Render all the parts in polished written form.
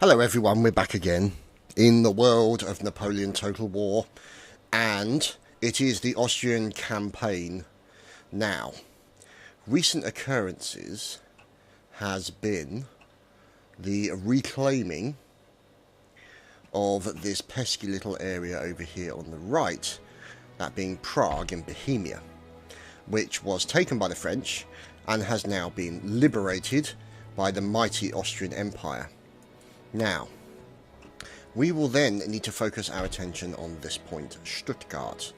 Hello everyone, we're back again in the world of Napoleon Total War, and it is the Austrian campaign. Now, recent occurrences has been the reclaiming of this pesky little area over here on the right, that being Prague in Bohemia, which was taken by the French and has now been liberated by the mighty Austrian Empire. Now, we will then need to focus our attention on this point, Stuttgart.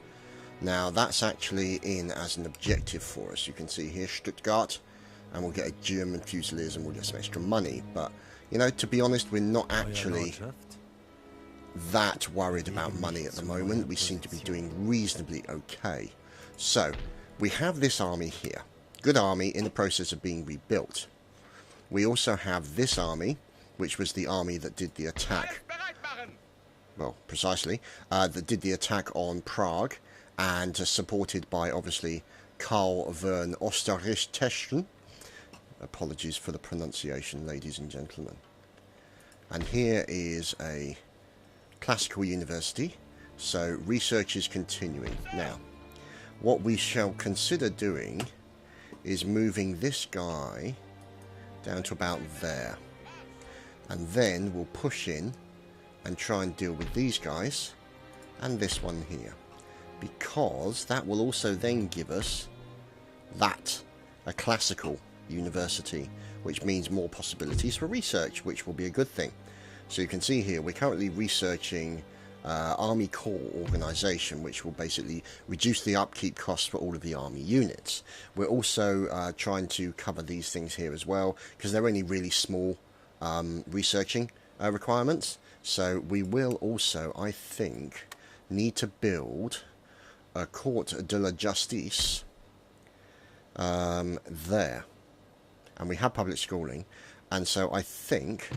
Now, that's actually in as an objective for us. You can see here, Stuttgart, and we'll get a German Fusiliers and we'll get some extra money. But, you know, to be honest, we're not actually that worried about money at the moment. We seem to be doing reasonably okay. So, we have this army here. Good army in the process of being rebuilt. We also have this army, which was the army that did the attack, well, precisely, that did the attack on Prague, and supported by, obviously, Karl von Osterrichtschen. Apologies for the pronunciation, ladies and gentlemen. And here is a classical university, so research is continuing. Now, what we shall consider doing is moving this guy down to about there. And then we'll push in and try and deal with these guys and this one here, because that will also then give us a classical university, which means more possibilities for research, which will be a good thing. So you can see here we're currently researching Army Corps organisation, which will basically reduce the upkeep costs for all of the army units. We're also trying to cover these things here as well, because they're only really small researching requirements. So we will also, I think, need to build a Court de la Justice there. And we have public schooling, and so I think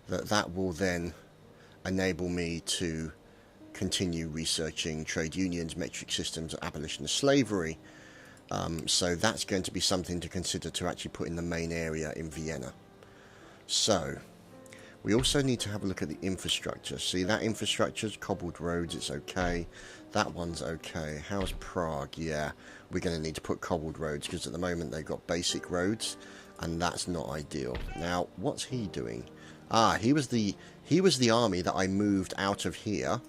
that will then enable me to continue researching trade unions, metric systems, abolition of slavery. So that's going to be something to consider to actually put in the main area in Vienna. So we also need to have a look at the infrastructure. See, that infrastructure's cobbled roads, it's okay. That one's okay. How's Prague? Yeah, we're going to need to put cobbled roads, because at the moment they've got basic roads, and that's not ideal. Now, what's he doing? Ah, he was the army that I moved out of here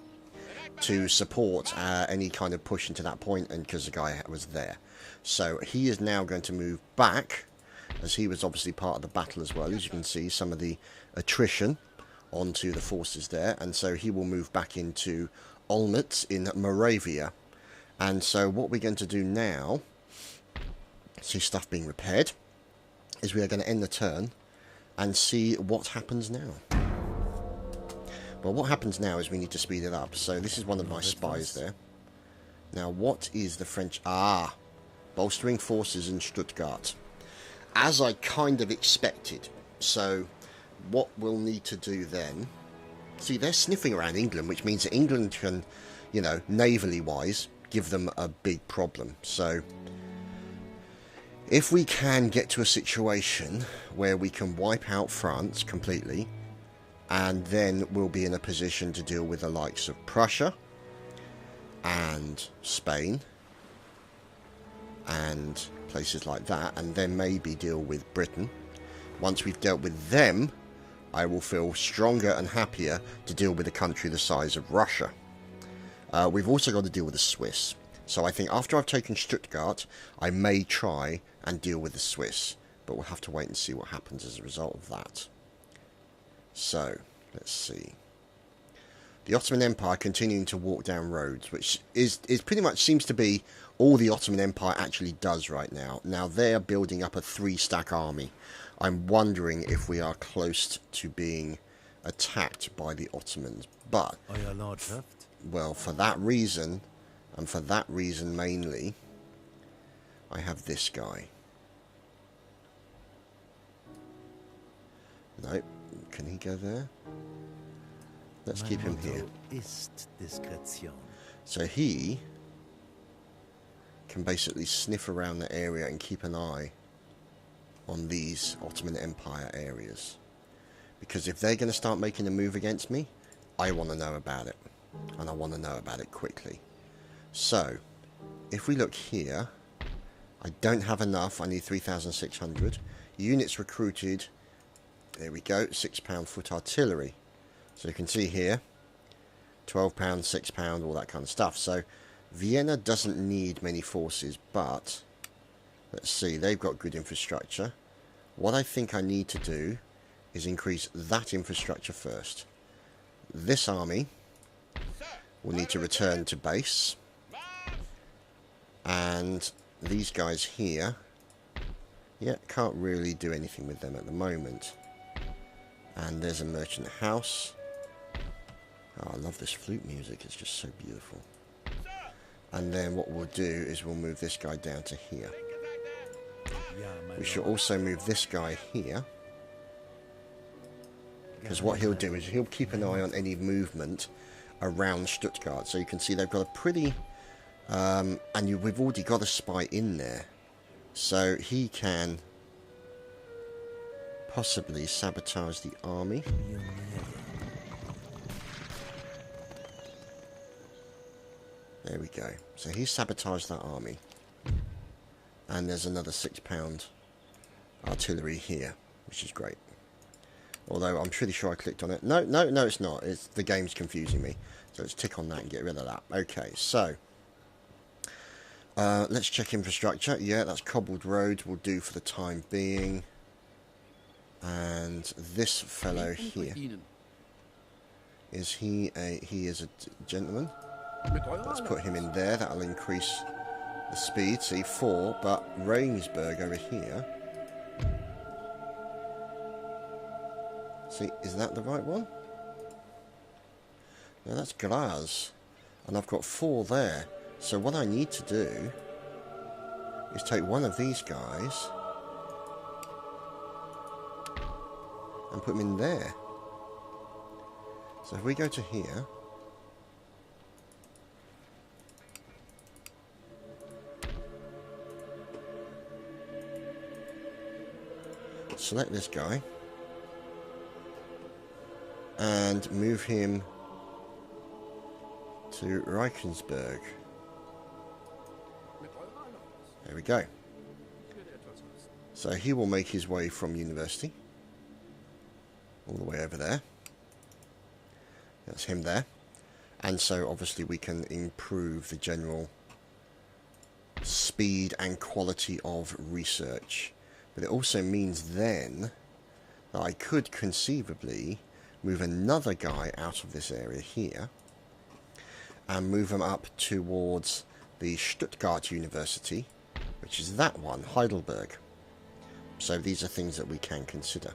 to support any kind of push into that point, and because the guy was there. So he is now going to move back, as he was obviously part of the battle as well. As you can see, some of the attrition onto the forces there, and so he will move back into Olmütz in Moravia. And so what we're going to do now, see stuff being repaired, is we are going to end the turn and see what happens now. Well, what happens now is we need to speed it up. So this is one of my spies there. Now, what is the French? Ah, bolstering forces in Stuttgart, as I kind of expected. So what we'll need to do then, see, they're sniffing around England, which means that England can, you know, navally wise, give them a big problem. So if we can get to a situation where we can wipe out France completely, and then we'll be in a position to deal with the likes of Prussia and Spain and places like that, and then maybe deal with Britain. Once we've dealt with them, I will feel stronger and happier to deal with a country the size of Russia. We've also got to deal with the Swiss. So I think after I've taken Stuttgart, I may try and deal with the Swiss, but we'll have to wait and see what happens as a result of that. So, let's see. The Ottoman Empire continuing to walk down roads, which is pretty much seems to be all the Ottoman Empire actually does right now. Now, they're building up a 3-stack army. I'm wondering if we are close to being attacked by the Ottomans. But, well, for that reason, and for that reason mainly, I have this guy. Nope. Can he go there? Let's keep him here. So he can basically sniff around the area and keep an eye on these Ottoman Empire areas. Because if they're going to start making a move against me, I want to know about it. And I want to know about it quickly. So, if we look here, I don't have enough. I need 3,600. Units recruited. There we go. £6 foot artillery. So you can see here, £12, £6, all that kind of stuff. So, Vienna doesn't need many forces, but let's see, they've got good infrastructure. What I think I need to do is increase that infrastructure first. This army will need to return to base. And these guys here, yeah, can't really do anything with them at the moment. And there's a merchant house. Oh, I love this flute music, it's just so beautiful. And then what we'll do is we'll move this guy down to here. We shall also move this guy here. Because what he'll do is he'll keep an eye on any movement around Stuttgart. So you can see they've got a pretty... we've already got a spy in there. So he can possibly sabotage the army. There we go. So he sabotaged that army. And there's another £6 artillery here, which is great. Although I'm pretty sure I clicked on it. No, it's not. The game's confusing me. So let's tick on that and get rid of that. Okay, so let's check infrastructure. Yeah, that's cobbled roads will do for the time being. And this fellow here, is he is a gentleman? Let's put him in there. That'll increase the speed. See, 4, but Regensburg over here. See, is that the right one? No, that's Graz. And I've got 4 there. So what I need to do is take one of these guys and put him in there. So if we go to here, select this guy and move him to Reichensburg. There we go. So he will make his way from university all the way over there. That's him there. And so obviously we can improve the general speed and quality of research. But it also means then that I could conceivably move another guy out of this area here and move him up towards the Stuttgart University, which is that one, Heidelberg. So these are things that we can consider.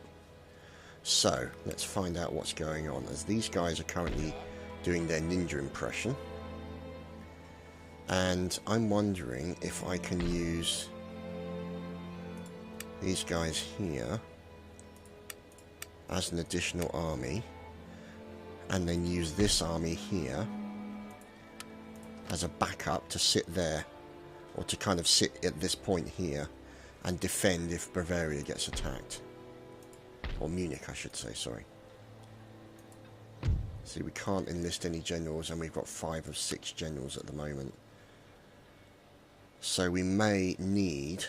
So let's find out what's going on, as these guys are currently doing their ninja impression. And I'm wondering if I can use these guys here as an additional army, and then use this army here as a backup to sit there, or to kind of sit at this point here and defend if Bavaria gets attacked. Or Munich, I should say, sorry. See, we can't enlist any generals, and we've got 5 of 6 generals at the moment. So we may need...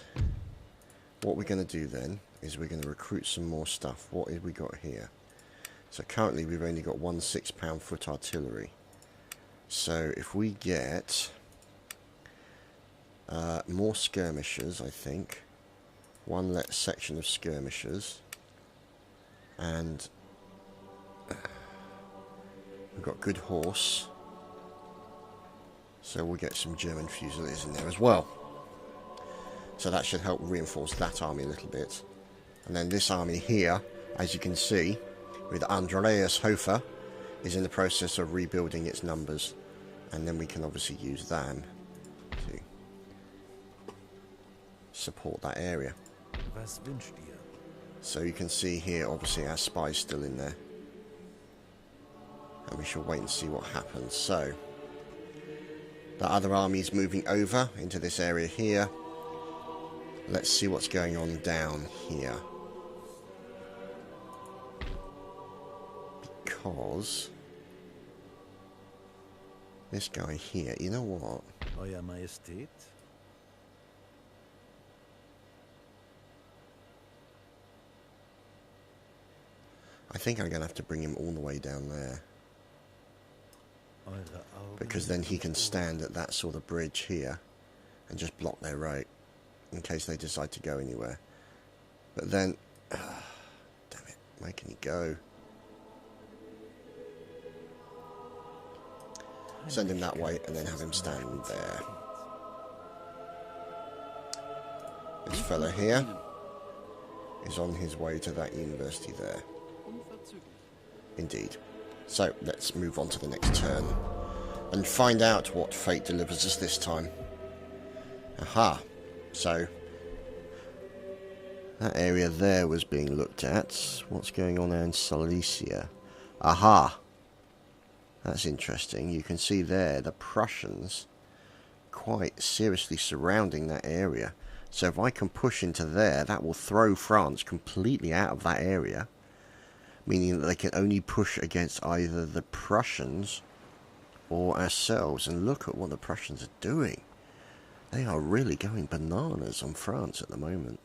What we're going to do then is we're going to recruit some more stuff. What have we got here? So currently we've only got 1 £6 foot artillery. So if we get more skirmishers, I think, one section of skirmishers, and we've got good horse, so we'll get some German fusiliers in there as well. So that should help reinforce that army a little bit. And then this army here, as you can see, with Andreas Hofer, is in the process of rebuilding its numbers. And then we can obviously use them to support that area. So you can see here, obviously, our spy's still in there. And we shall wait and see what happens. So, the other army is moving over into this area here. Let's see what's going on down here. because this guy here, you know what? Euer Majestät? I think I'm going to have to bring him all the way down there. Because then he can stand at that sort of bridge here and just block their road in case they decide to go anywhere. But then, damn it, where can he go? Send him that way and then have him stand there. This fella here is on his way to that university there. Indeed. So, let's move on to the next turn and find out what fate delivers us this time. Aha. So, that area there was being looked at. What's going on there in Silesia? Aha. That's interesting. You can see there the Prussians quite seriously surrounding that area. So if I can push into there, that will throw France completely out of that area. Meaning that they can only push against either the Prussians or ourselves. And look at what the Prussians are doing. They are really going bananas on France at the moment.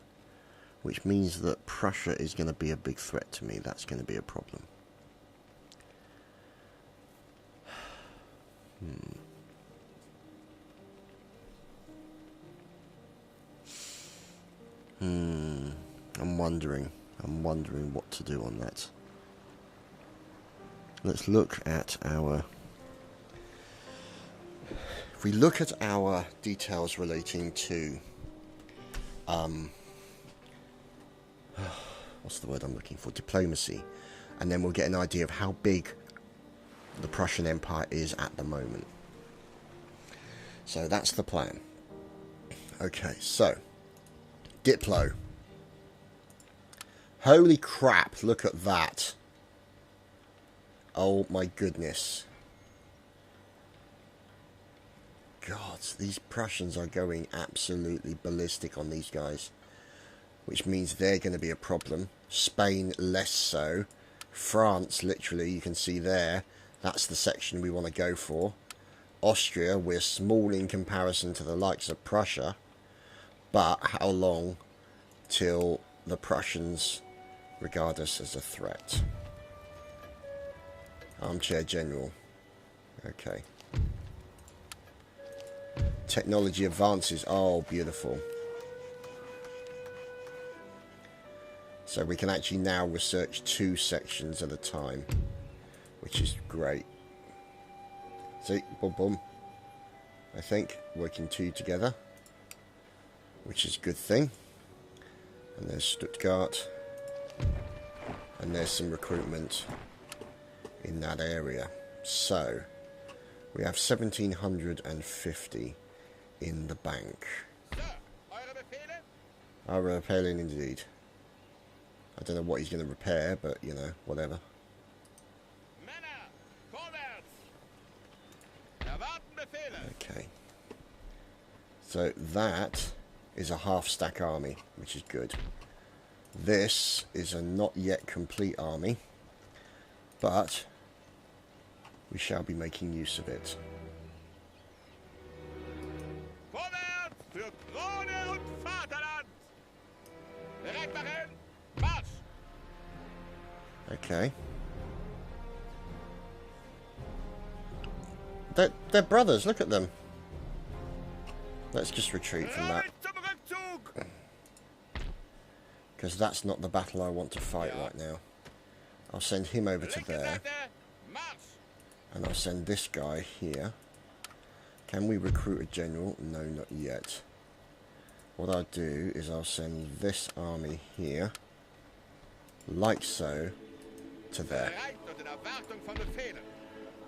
Which means that Prussia is going to be a big threat to me. That's going to be a problem. I'm wondering what to do on that. Let's look at our... If we look at our details relating to... what's the word I'm looking for? Diplomacy. And then we'll get an idea of how big the Prussian Empire is at the moment. So that's the plan. Okay, so... Diplo. Holy crap, look at that. Oh my goodness. God, these Prussians are going absolutely ballistic on these guys. Which means they're going to be a problem. Spain less so. France, literally, you can see there. That's the section we want to go for. Austria, we're small in comparison to the likes of Prussia. But how long till the Prussians regard us as a threat? Armchair General. Okay. Technology advances. Oh, beautiful. So we can actually now research 2 sections at a time, which is great. See, boom, boom. I think working 2 together, which is a good thing. And there's Stuttgart, and there's some recruitment in that area. So we have 1750 in the bank. Our Napoleon, indeed. I don't know what he's going to repair, but, you know, whatever. Okay. So that is a half-stack army, which is good. This is a not yet complete army, but we shall be making use of it. Okay. They're brothers, look at them. Let's just retreat from that. Because that's not the battle I want to fight right now. I'll send him over to there. And I'll send this guy here. Can we recruit a general? No, not yet. What I'll do is I'll send this army here, like so, to there.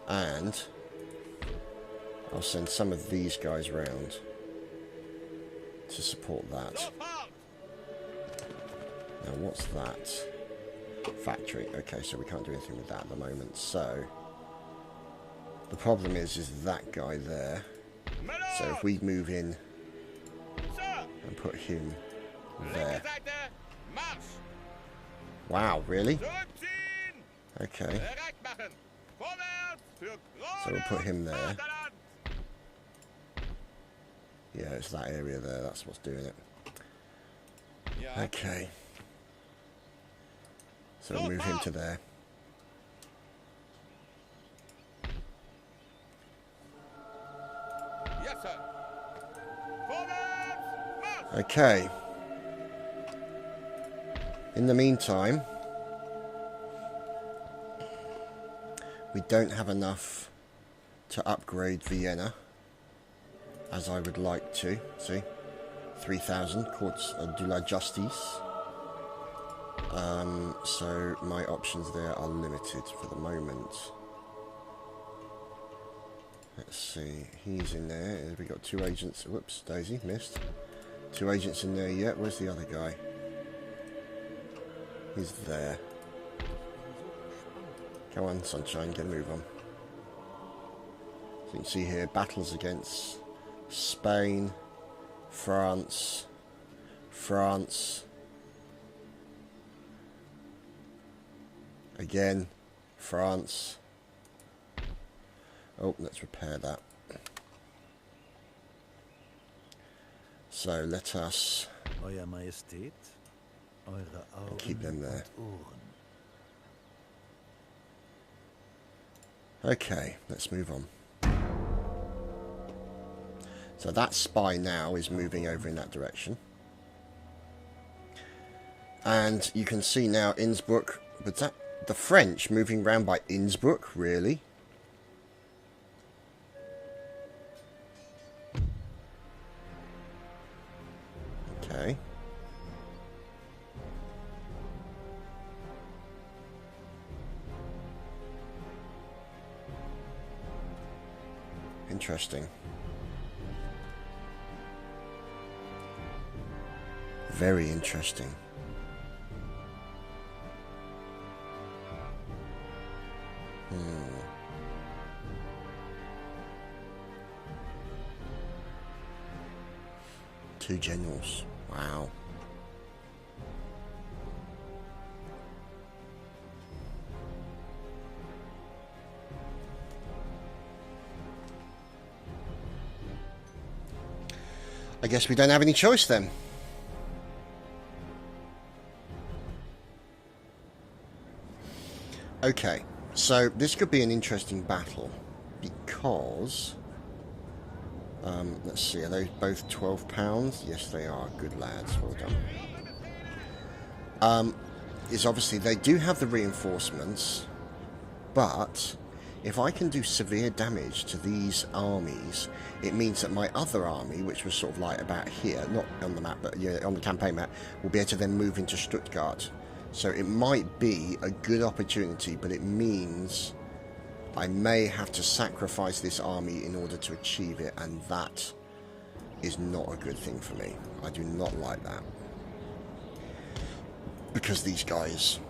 And I'll send some of these guys round to support that. Now what's that? Factory. Okay, so we can't do anything with that at the moment. So the problem is that guy there. So if we move in and put him there. Wow, really? Okay. So we'll put him there. Yeah, it's that area there. That's what's doing it. Okay. So we'll move him to there. Yes, sir. Okay. In the meantime, we don't have enough to upgrade Vienna as I would like to. See? 3,000 Courts de la Justice. So my options there are limited for the moment. Let's see. He's in there. We got 2 agents. Whoops, Daisy, missed. 2 agents in there yet. Where's the other guy? He's there. Come on, sunshine, get a move on. So you can see here, battles against Spain, France, again, France. Oh, let's repair that. So let us Euer Majestät, eure Augen keep them there. und Ohren. Okay, let's move on. So that spy now is moving over in that direction. And you can see now Innsbruck, but that the French moving round by Innsbruck, really? Okay. Interesting. Very interesting. Two generals. Wow. I guess we don't have any choice then. Okay, so this could be an interesting battle because let's see, are they both £12? Yes, they are. Good lads, well done. Is obviously they do have the reinforcements, but if I can do severe damage to these armies, it means that my other army, which was sort of like about here, not on the map, but yeah, on the campaign map, will be able to then move into Stuttgart. So it might be a good opportunity, but it means I may have to sacrifice this army in order to achieve it, and that is not a good thing for me. I do not like that. Because these guys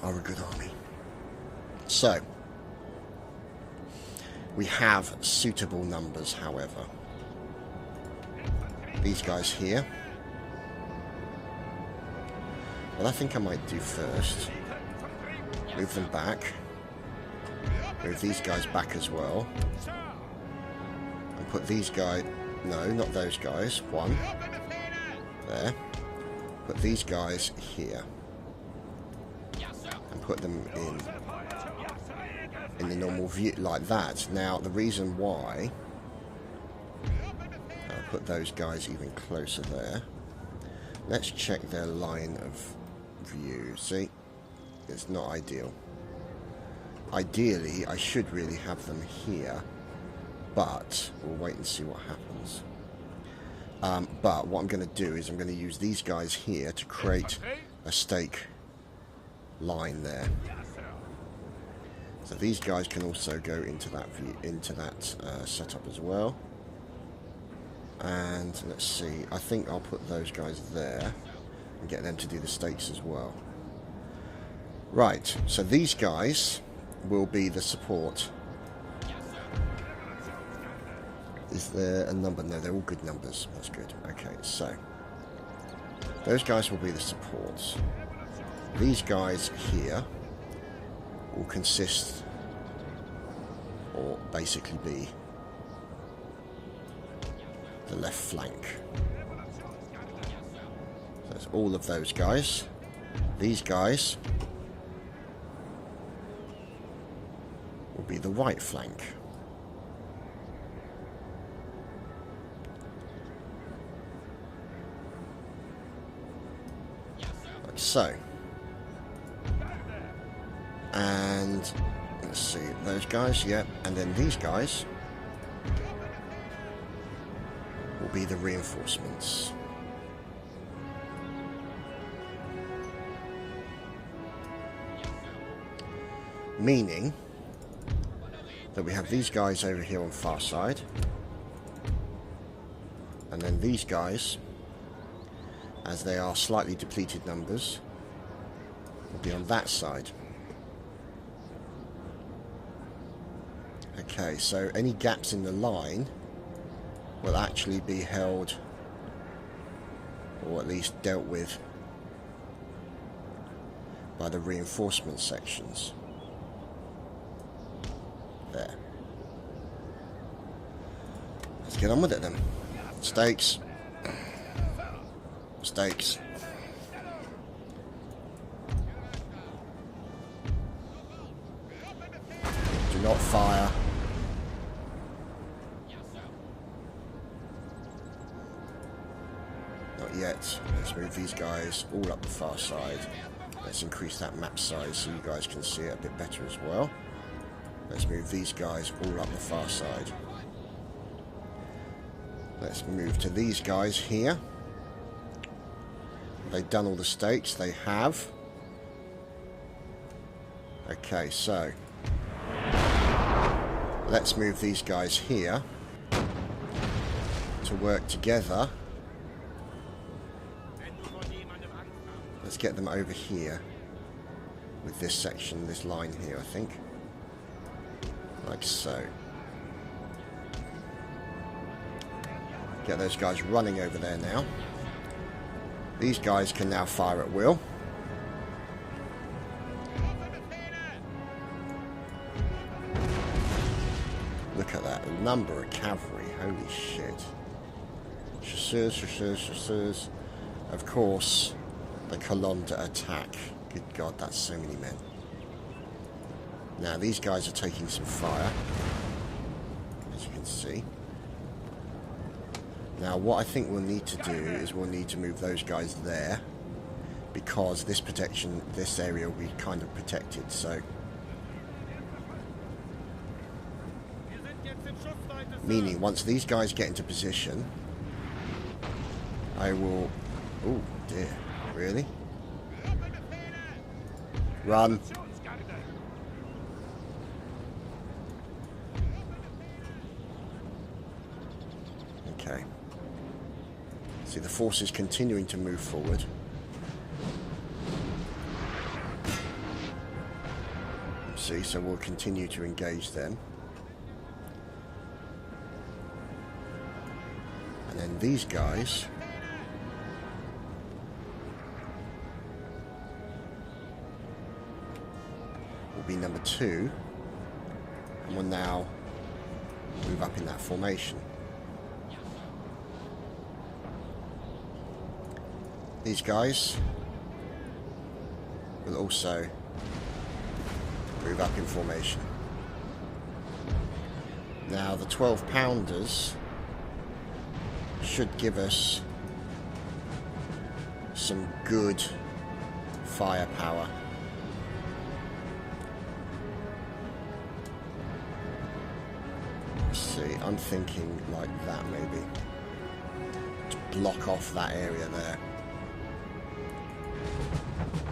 are a good army. So, we have suitable numbers, however. These guys here. What I think I might do first, move them back. Move these guys back as well. And put these guys... No, not those guys. One. There. Put these guys here. And put them in the normal view, like that. Now, the reason why... I'll put those guys even closer there. Let's check their line of view. See? It's not ideal. Ideally, I should really have them here, but we'll wait and see what happens. But what I'm going to do is I'm going to use these guys here to create a stake line there. So these guys can also go into that view, into that setup as well. And let's see, I think I'll put those guys there and get them to do the stakes as well. Right, so these guys will be the support. Is there a number? No, they're all good numbers. That's good. Okay, so those guys will be the supports. These guys here will consist or basically be the left flank. So there's all of those guys. These guys will be the right flank. Like so. And let's see, those guys, yep, and then these guys will be the reinforcements. Meaning that we have these guys over here on far side, and then these guys, as they are slightly depleted numbers, will be on that side. Okay, so any gaps in the line will actually be held, or at least dealt with, by the reinforcement sections. There. Let's get on with it then. Stakes. Stakes. Do not fire. Not yet. Let's move these guys all up the far side. Let's increase that map size so you guys can see it a bit better as well. Let's move these guys all up the far side. Let's move to these guys here. Have they done all the stakes? They have. Okay, so let's move these guys here to work together. Let's get them over here with this section, this line here, I think. Like so. Get those guys running over there now. These guys can now fire at will. Look at that, a number of cavalry, holy shit. Chasseurs, chasseurs, chasseurs. Of course, the colonne to attack. Good God, that's so many men. Now these guys are taking some fire, as you can see. Now what I think we'll need to do is we'll need to move those guys there, because this protection, this area will be kind of protected, so. Meaning once these guys get into position, I will, oh dear, really? Run. Okay. See, the force is continuing to move forward. See, so we'll continue to engage them. And then these guys will be number 2, and will now move up in that formation. These guys will also move up in formation. Now the 12-pounders should give us some good firepower. Let's see, I'm thinking like that maybe, to block off that area there.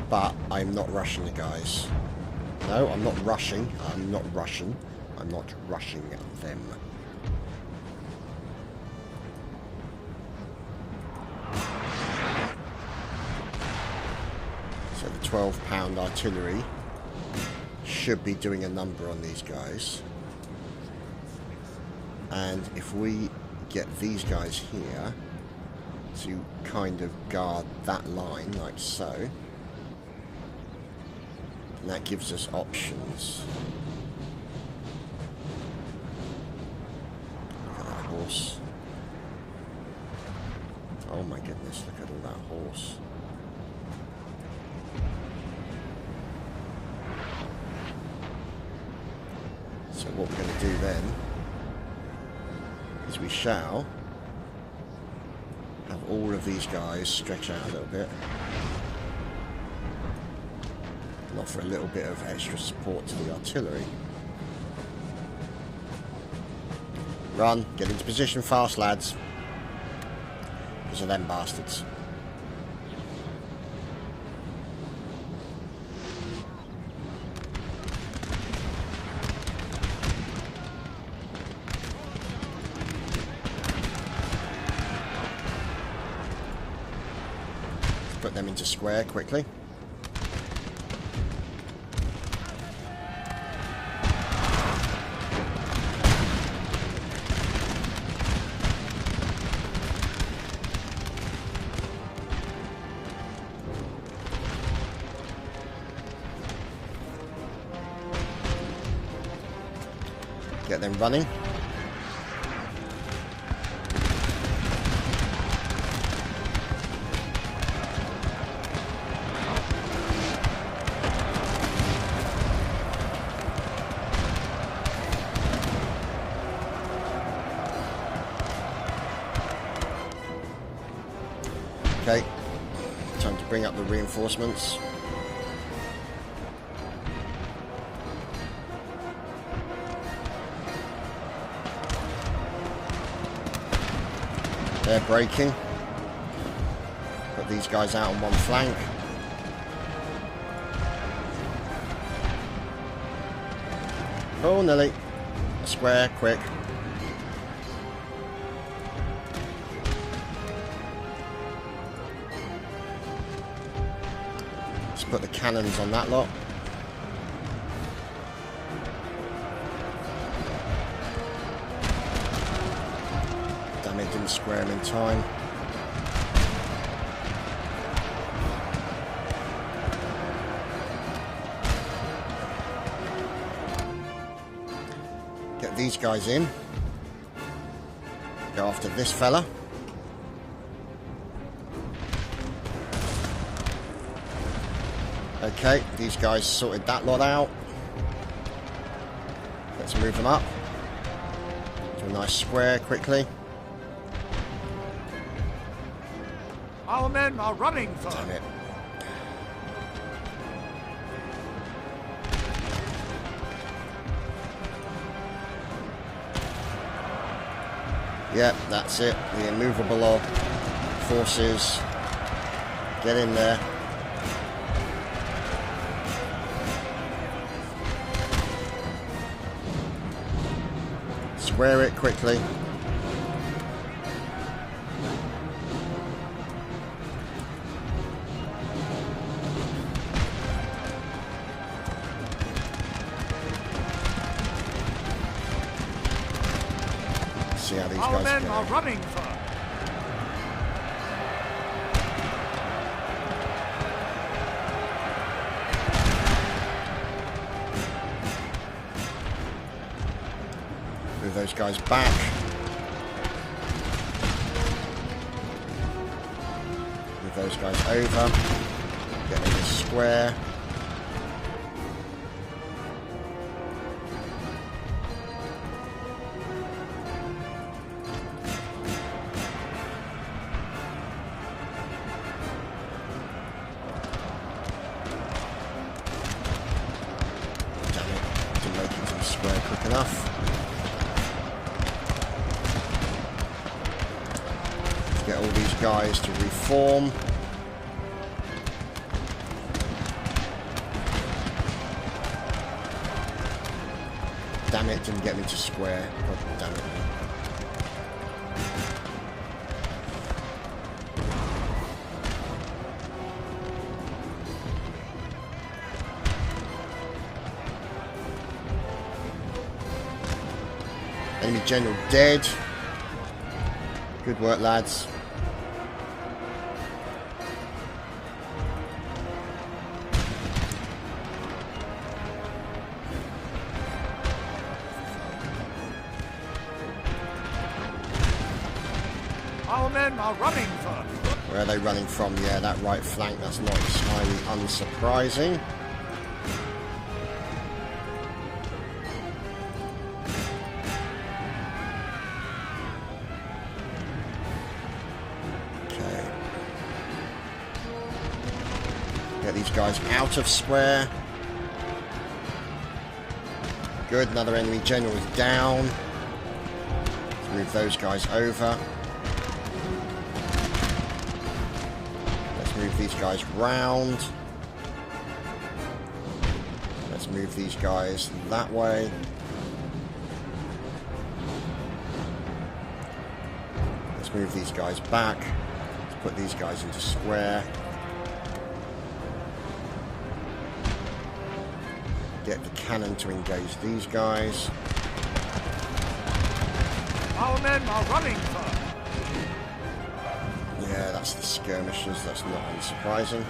But I'm not rushing the guys. No, I'm not rushing. I'm not rushing. I'm not rushing them. So the 12-pound artillery should be doing a number on these guys. And if we get these guys here to kind of guard that line like so, and that gives us options. horse. Oh my goodness, look at all that horse. So what we're going to do then is we shall have all of these guys stretch out a little bit and offer a little bit of extra support to the artillery. Run, get into position fast, lads. Because of them bastards. Put them into square quickly. Get them running. Okay, time to bring up the reinforcements. They're breaking. Put these guys out on one flank. Oh, Nelly. Square, quick. Let's put the cannons on that lot. Didn't square him in time. Get these guys in. Go after this fella. Okay, these guys sorted that lot out. Let's move them up. Do a nice square quickly. Our men are running for. Damn it. Yep, that's it. The immovable forces. Get in there. Square it quickly. See how these Our guys men go. are running for. Move those guys back. Move those guys over. Get in the square. Square quick enough. Get all these guys to reform. Damn it, didn't get me to square. God damn it. Enemy general dead. Good work, lads. men are running first. Where are they running from? Yeah, that right flank. That's not highly unsurprising. Okay. Get these guys out of square. Good, another enemy general is down. Let's move those guys over. Let's move these guys round. Let's move these guys that way. Let's move these guys back. Let's put these guys into square. Get the cannon to engage these guys. Our men are running first. Yeah, that's the skirmishers. That's not unsurprising.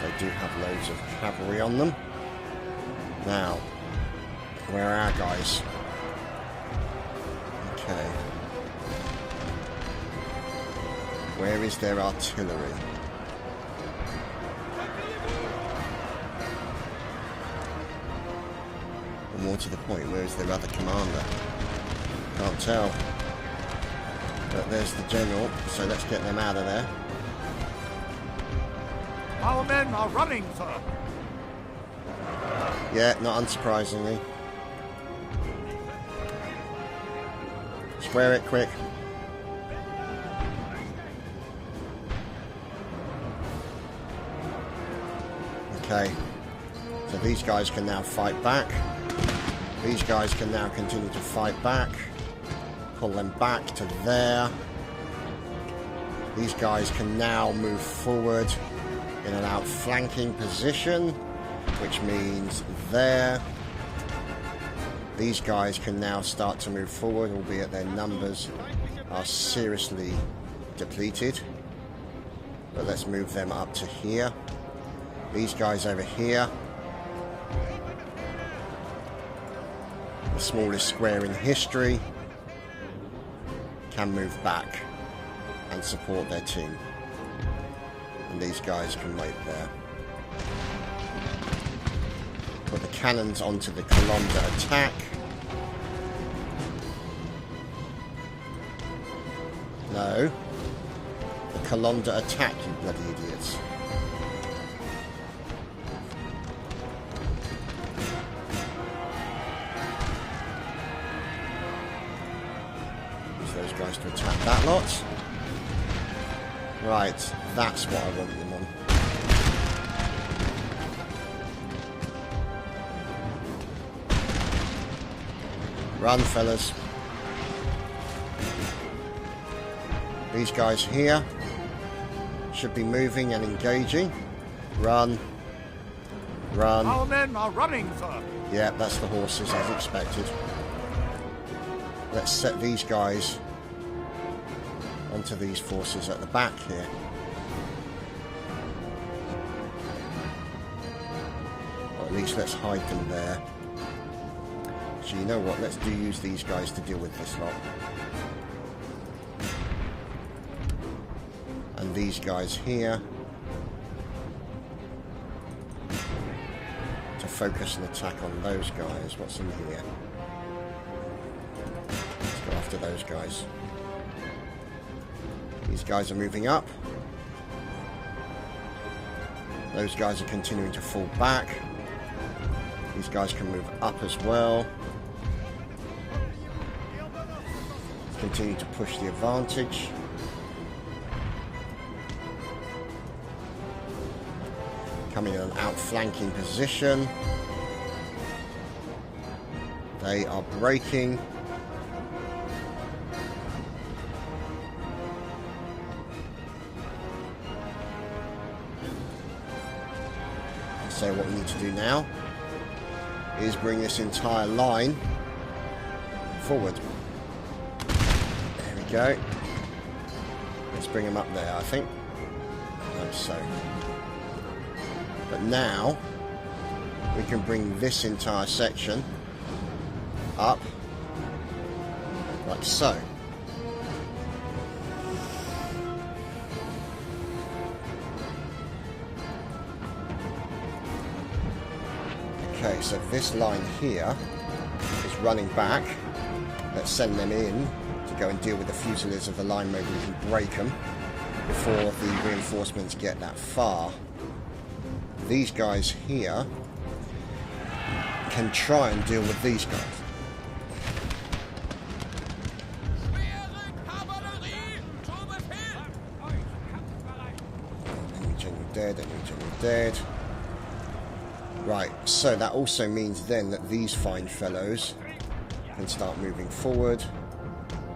They do have loads of cavalry on them. Now, where are our guys? Okay. Where is their artillery? More to the point, where is their other commander? Can't tell. But there's the general, so let's get them out of there. Our men are running first. Yeah, not unsurprisingly. Square it quick. Okay. So these guys can now fight back. These guys can now continue to fight back. Pull them back to there. These guys can now move forward in an outflanking position, which means there. These guys can now start to move forward, albeit their numbers are seriously depleted. But let's move them up to here. These guys over here. The smallest square in history, can move back and support their team. And these guys can wait there. Put the cannons onto the Colonda attack. No. The Colonda attack, you bloody idiots. Those guys to attack that lot. Right, that's what I want them on. Run, fellas. These guys here should be moving and engaging. Run. Run. Our men are running first. Yeah, that's the horses as expected. Let's set these guys onto these forces at the back here. Or at least let's hide them there. So you know what, let's use these guys to deal with this lot. And these guys here to focus an attack on those guys. What's in here? Let's go after those guys. These guys are moving up. Those guys are continuing to fall back. These guys can move up as well. Continue to push the advantage. Coming in an outflanking position. They are breaking. So what we need to do now is bring this entire line forward. There we go. Let's bring them up there, I think. Like so. But now we can bring this entire section up like so. Okay, so this line here is running back. Let's send them in to go and deal with the fusiliers of the line. Maybe we can break them before the reinforcements get that far. These guys here can try and deal with these guys. Enemy general dead, enemy general dead. Right, so that also means then that these fine fellows can start moving forward.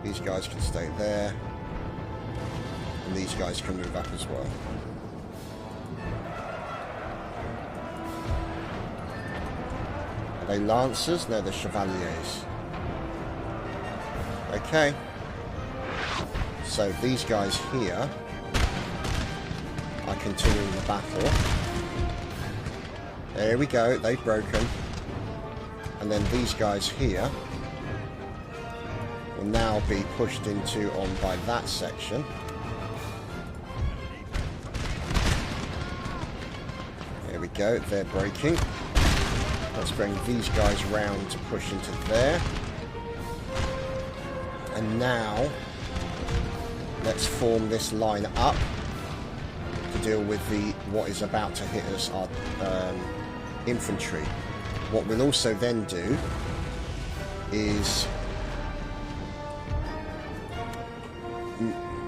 These guys can stay there. And these guys can move up as well. Are they lancers? No, they're chevaliers. Okay. So these guys here are continuing the battle. There we go, they've broken. And then these guys here will now be pushed into on by that section. There we go, they're breaking. Let's bring these guys round to push into there. And now let's form this line up to deal with what is about to hit us, our infantry. What we'll also then do is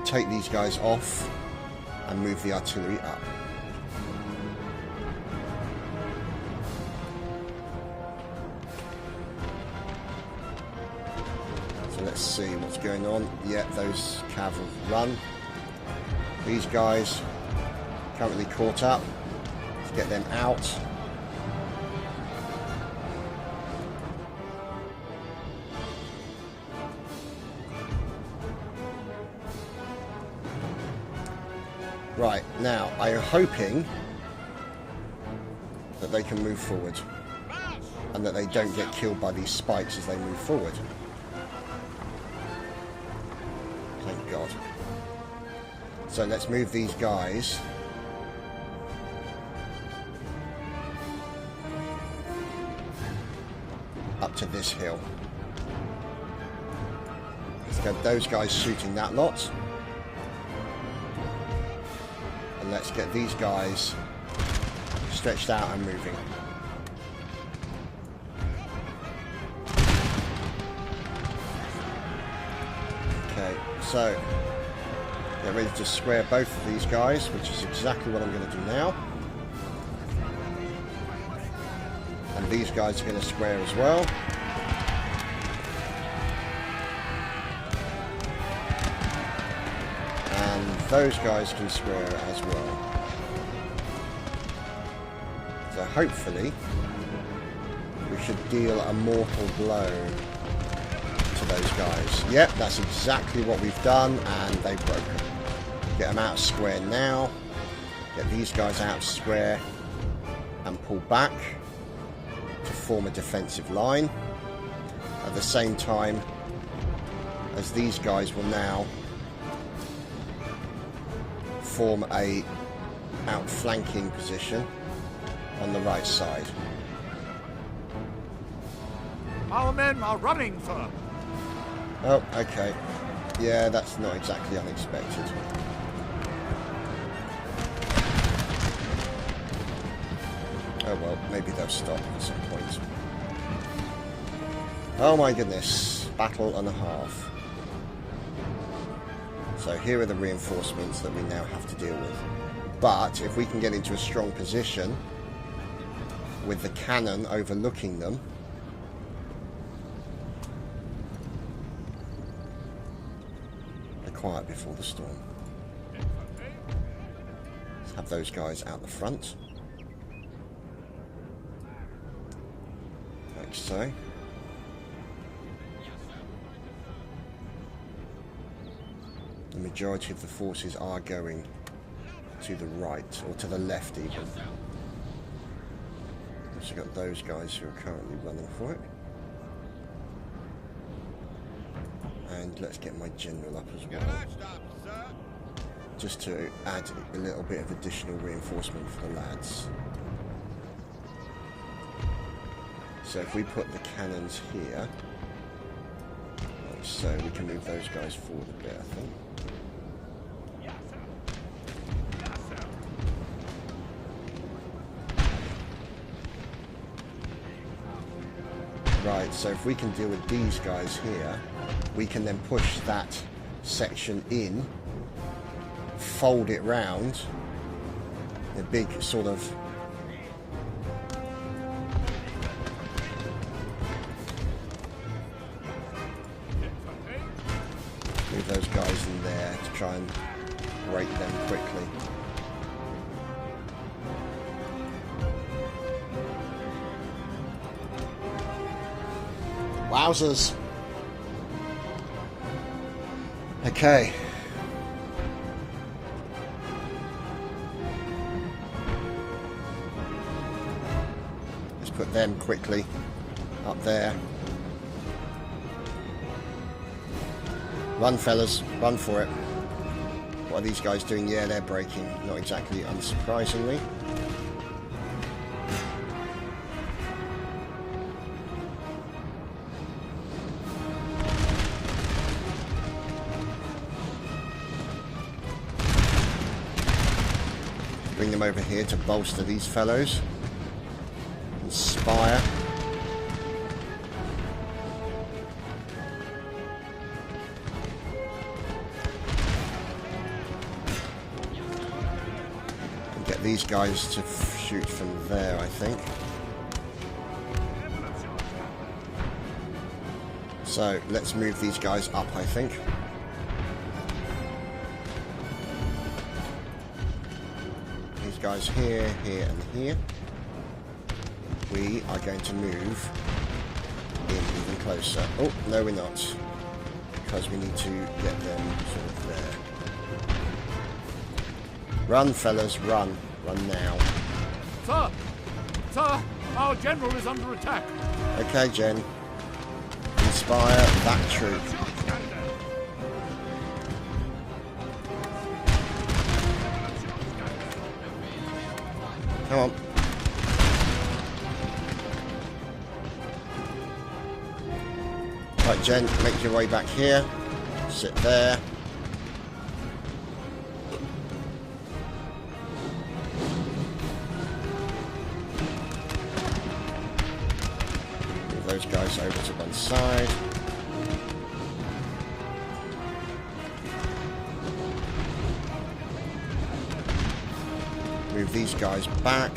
take these guys off and move the artillery up. So let's see what's going on. Yeah, those cavalry run. These guys currently caught up. Let's get them out. Right, now, I am hoping that they can move forward and that they don't get killed by these spikes as they move forward. Thank God. So let's move these guys up to this hill. Let's get those guys shooting that lot. Let's get these guys stretched out and moving. Okay, so get ready to square both of these guys, which is exactly what I'm going to do now. And these guys are going to square as well. Those guys can square as well. So hopefully we should deal a mortal blow to those guys. Yep, that's exactly what we've done, and they've broken. Get them out of square now. Get these guys out of square and pull back to form a defensive line. At the same time as these guys will now form a outflanking position on the right side. Our men are running, sir. Oh, okay. Yeah, that's not exactly unexpected. Oh well, maybe they'll stop at some point. Oh my goodness. Battle and a half. So here are the reinforcements that we now have to deal with. But if we can get into a strong position with the cannon overlooking them, they're quiet before the storm. Let's have those guys out the front. Like so. The majority of the forces are going to the right, or to the left even. Also got those guys who are currently running for it. And let's get my general up as well. Just to add a little bit of additional reinforcement for the lads. So if we put the cannons here, like so, we can move those guys forward a bit, I think. Right, so if we can deal with these guys here, we can then push that section in, fold it round, a big sort of move those guys in there to try and break them quickly. Wowzers. Okay. Let's put them quickly up there. Run, fellas. Run for it. What are these guys doing? Yeah, they're breaking. Not exactly unsurprisingly. Bring them over here to bolster these fellows. Inspire. And get these guys to shoot from there, I think. So let's move these guys up, I think. Guys here, here and here. We are going to move in even closer. Oh, no we're not. Because we need to get them sort of there. Run, fellas, run. Run now. Sir! Sir! Our general is under attack! Okay, Jen. Inspire that troop. Come on. Right, Jen, make your way back here. Sit there. Move those guys over to one side. Move these guys back.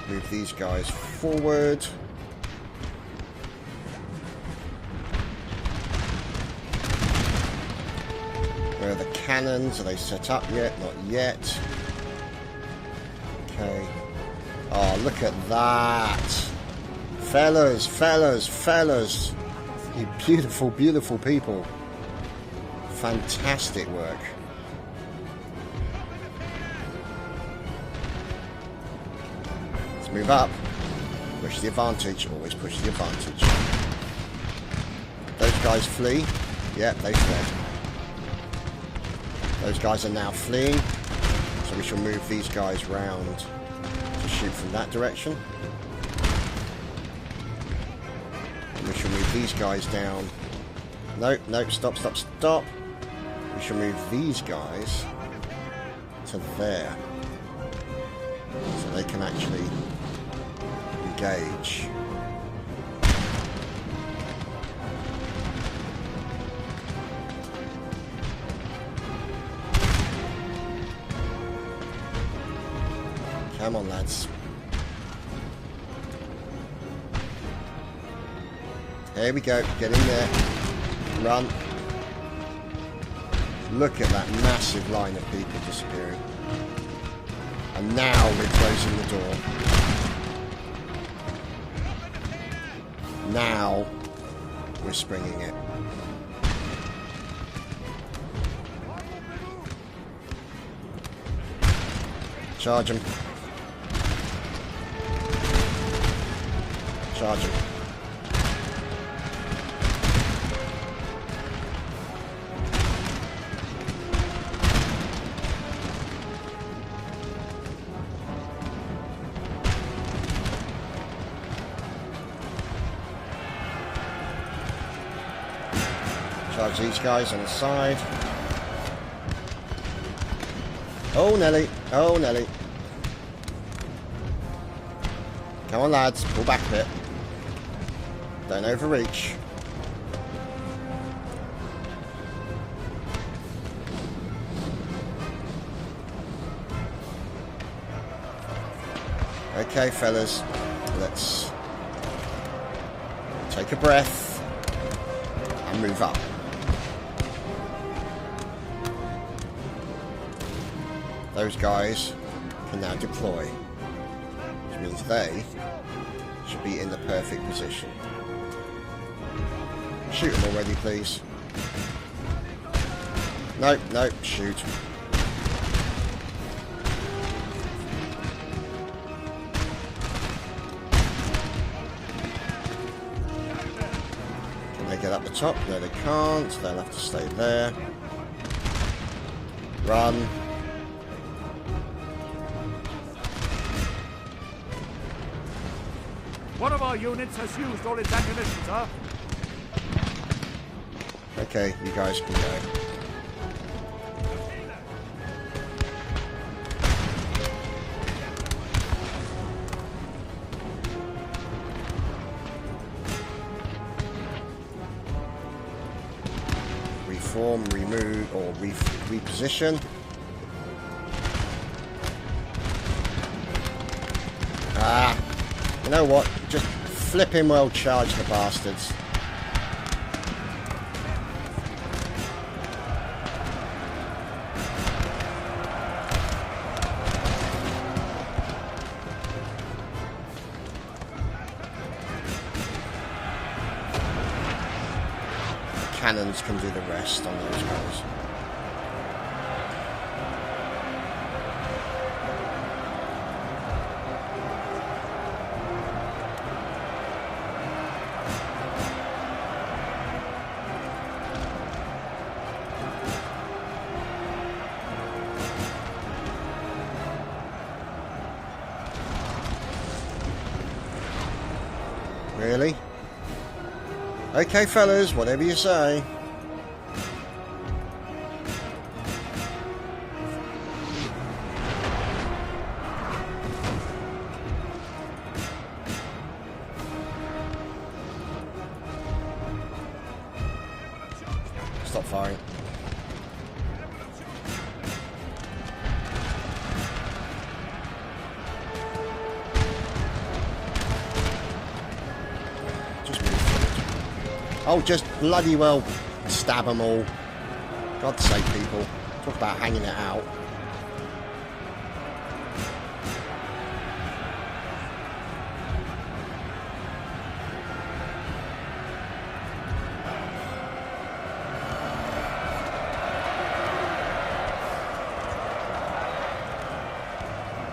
Move these guys forward. Where are the cannons? Are they set up yet? Not yet. Okay. Oh, look at that. Fellas, fellas, fellas. You beautiful, beautiful people. Fantastic work. Move up. Push the advantage. Always push the advantage. Those guys flee. Yep, they fled. Those guys are now fleeing. So we shall move these guys round to shoot from that direction. And we shall move these guys down. Nope, nope, stop, stop, stop. We shall move these guys to there. So they can actually engage. Come on, lads. Here we go. Get in there. Run. Look at that massive line of people disappearing. And now we're closing the door. Now we're springing it. Charge him. Charge him. Dodge these guys on the side. Oh, Nelly. Oh, Nelly. Come on, lads. Pull back a bit. Don't overreach. Okay, fellas. Let's take a breath and move up. Those guys can now deploy, which means they should be in the perfect position. Shoot them already, please. Nope, nope, shoot. Can they get up the top? No, they can't. They'll have to stay there. Run. One of our units has used all its ammunition, sir. Okay, you guys can go. Reform, remove, or reposition. Ah, you know what? Just flipping well charge the bastards. Cannons can do the rest on those guys. Really? Okay, fellas, whatever you say. Stop firing. Oh, just bloody well stab them all. God's sake, people. Talk about hanging it out.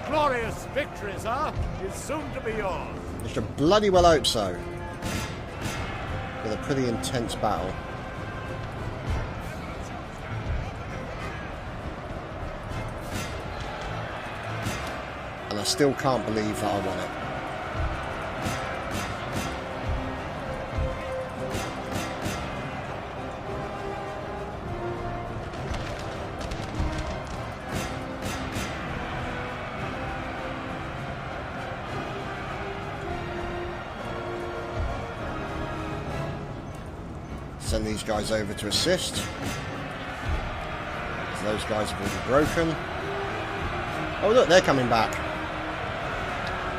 Glorious victory, sir, is soon to be yours. You should bloody well hope so. With a pretty intense battle. And I still can't believe that I won it. Send these guys over to assist. So those guys have already broken. Oh look, they're coming back.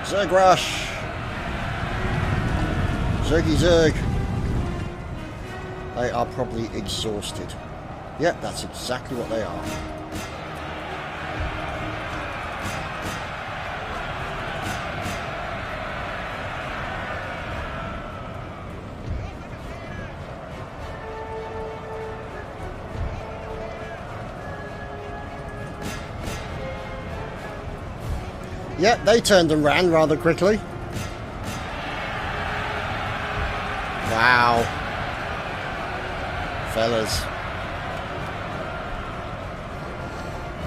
Zerg rush. Zergy Zerg. They are probably exhausted. Yep, that's exactly what they are. Yep, they turned and ran rather quickly. Wow. Fellas.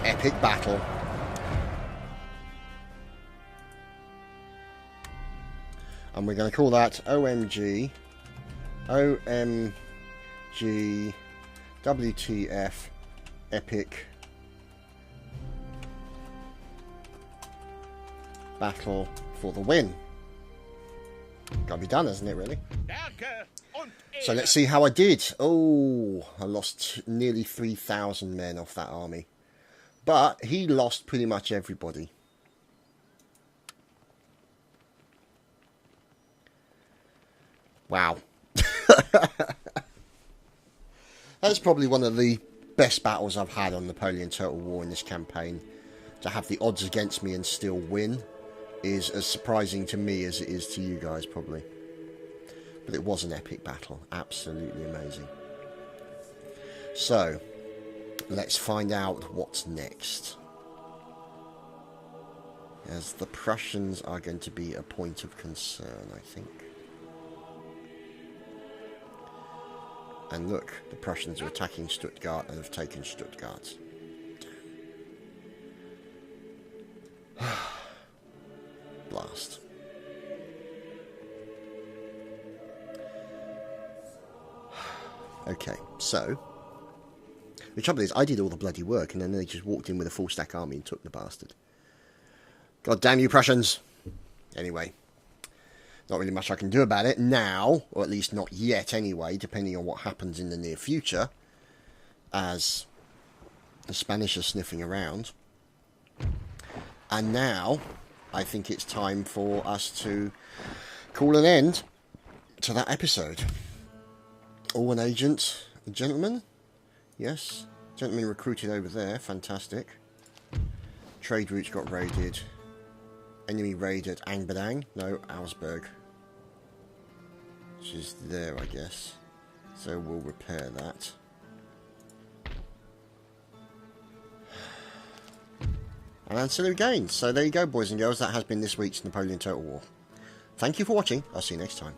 Epic battle. And we're going to call that OMG. OMG WTF epic battle for the win. Gotta be done, hasn't it, really? So let's see how I did. Oh, I lost nearly 3,000 men off that army. But he lost pretty much everybody. Wow. That's probably one of the best battles I've had on Napoleon Total War in this campaign. To have the odds against me and still win is as surprising to me as it is to you guys, probably. But it was an epic battle. Absolutely amazing. So, let's find out what's next. As the Prussians are going to be a point of concern, I think. And look, the Prussians are attacking Stuttgart and have taken Stuttgart. Blast. Okay, so the trouble is I did all the bloody work and then they just walked in with a full stack army and took the bastard. God damn you Prussians. Anyway, not really much I can do about it now, or at least not yet anyway, depending on what happens in the near future, as the Spanish are sniffing around. And now I think it's time for us to call an end to that episode. Oh, an agent, a gentleman? Yes, gentleman recruited over there, fantastic. Trade routes got raided. Enemy raid at Angbadang, no, Augsburg. Which is there, I guess. So we'll repair that. And ancillary gains. So there you go, boys and girls. That has been this week's Napoleon Total War. Thank you for watching. I'll see you next time.